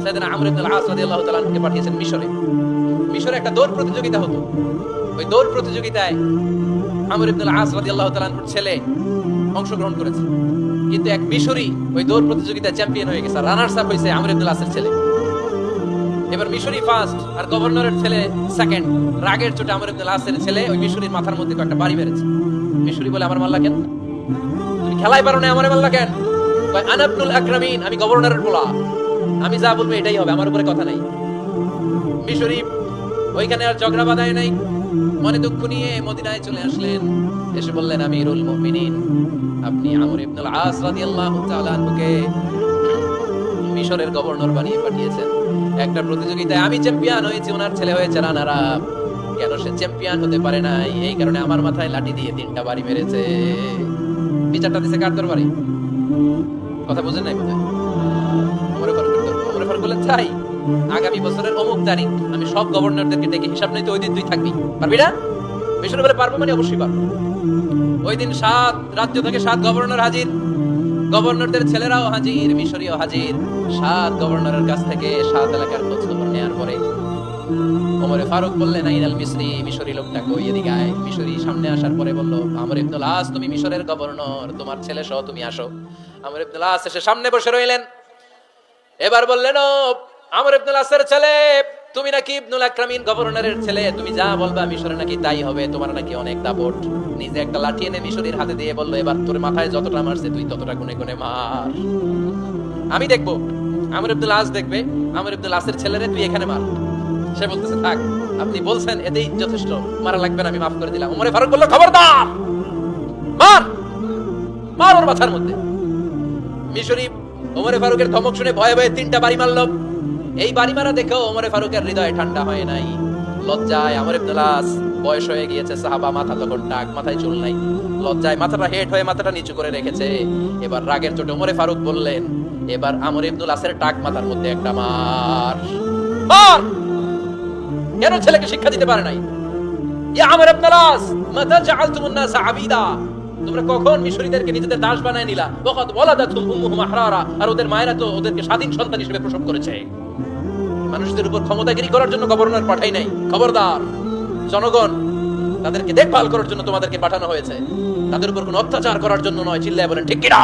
সাইয়েদনা আমর ইবনে al-As রাদিয়াল্লাহু তাআলা আনহুকে পাঠিয়েছেন মিশরে। মিশরে একটা দৌড় প্রতিযোগিতা হতো। ওই দৌড় প্রতিযোগিতায় আমর ইবনে আল-আস রাদিয়াল্লাহু তাআলা আনহুর ছেলে অংশগ্রহণ করেছে, কিন্তু এক মিশরি ওই দৌড় প্রতিযোগিতায় চ্যাম্পিয়ন হয়ে গেছে, রানার্স আপ হয়েছে আমর ইবনে আল-আসের ছেলে। এবার মিশরি ফার্স্ট আর গভর্নরের ছেলে সেকেন্ড। রাগের চোটে আমর ইবনে আল-আসের ছেলে ওই মিশরির মাথার মধ্যে একটা বাড়ি মেরেছে। মিশরি বলে, আমার মারলা কেন? তুমি খেলাই পারো না, আমারে মারলা কেন? কয়, আনা ইবনুল আকরামিন, আমি গভর্নরের পোলা, আমি যা বলবো এটাই হবে, আমার উপরে কথা নাই। মিশরি ওইখানে আর ঝগড়া বাঁধায় নাই, মনে দুঃখ নিয়ে মদিনায় চলে আসলেন। এসে বললেন, আমিরুল মুমিনিন, আপনি আমর ইবনে আল-আস রাদিয়াল্লাহু তাআলা আনহুকে মিশরের গভর্নর বানিয়ে পাঠিয়েছেন। একটা প্রতিযোগিতায় আমি চ্যাম্পিয়ন হয়েছি, ওনার ছেলে হয়েছে রানার আপ। কেন সে চ্যাম্পিয়ন হতে পারে নাই? এই কারণে আমার মাথায় লাঠি দিয়ে 3টা বাড়ি মেরেছে। বিচারটা দিছে কার দরবারে? কথা বুঝেন নাই বোধহয়? ওমর ফারুকের দরবারে। ওমর ফারুক বললেন, তাই আগামী বছরের অমুক তারিখ আমি সব গভর্নরদেরকে ডেকে হিসাব নিতে, ওই দিন তুই থাকবি, পারবি না? মিশরে বলে, পারবো মানে অবশ্যই পারবো। ওই দিন 7 রাজ্য থেকে 7 গভর্নর হাজির, গভর্নরদের ছেলেরাও হাজির, মিশরীয় হাজির। 7 গভর্নরের কাছ থেকে 7 এলাকার খোঁজ খবর নেওয়ার পরে ওমর ফারুক বললেন, আইনাল মিসরি, মিশরি লোকটা কই, এদিকে আয়। মিশরি সামনে আসার পরে বলল, আমর ইবনুল আস, তুমি মিশরের গভর্নর, তোমার ছেলে সহ তুমি আসো। আমর ইবনুল আস এসে সামনে বসে রইলেন। এবার বললেন, ও আমর ইবনুল আসের ছেলে, তুমি নাকি ইবনুল আকরামিন গভর্নরের ছেলে, তুমি যা বলবা মিশরে নাকি তাই হবে, তোমার নাকি অনেক দাপট। নিজে একটা লাঠি এনে মিশরীর হাতে দিয়ে বলল, এবার তোর মাথায় যতটা মারছে তুই ততটা গুনে গুনে মার, আমি দেখবো। আমর ইবনুল আস দেখবে, আমর ইবনুল আসের ছেলেরে তুই এখানে মার। সে বলতেছে, থাক, আপনি বলছেন এতেই যথেষ্ট, মারা লাগবে না, আমি মাফ করে দিলাম। ওমর ফারুক বলল, খবরদার, মার, মার ওর মাথার মধ্যে। মিশরি ওমর ফারুকের ধমক শুনে ভয়ে ভয়ে 3টা বাড়ি মারল। এই বাড়ি মারা দেখেও ওমর ফারুকের হৃদয় ঠান্ডা হয় নাই। লজ্জায় আমর ইবনুল আস, বয়স হয়ে গিয়েছে, সাহাবা, মাথা তখন টাক, মাথায় চুল নাই, লজ্জায় মাথাটা হেট হয়ে মাথাটা নিচু করে রেখেছে। এবার রাগের চোটে ওমর ফারুক বললেন, এবার আমর ইবনুল আসের টাক মাথার মধ্যে একটা মার, মার। কেন ছেলেকে শিক্ষা দিতে পারে নাই? ইয়া আমর ইবনুল আস, মাতা জাআলতুমুন নাস আবিদা, তোমরা কখন মিশরীদেরকে নিজেদের দাস বানায় নিলা? ওয়াকাদ ওয়ালাদাতুম উম্মুহুম আহরারা, আর ওদের মায়েরা তো ওদেরকে স্বাধীন সন্তান হিসেবে প্রসব করেছে। মানুষদের উপর ক্ষমতাগিরি করার জন্য গভর্নর পাঠাই নাই। খবরদার, জনগণ, তাদেরকে দেখভাল করার জন্য তোমাদেরকে পাঠানো হয়েছে, তাদের উপর কোনো অত্যাচার করার জন্য নয়। চিল্লায় বলেন ঠিক কিনা?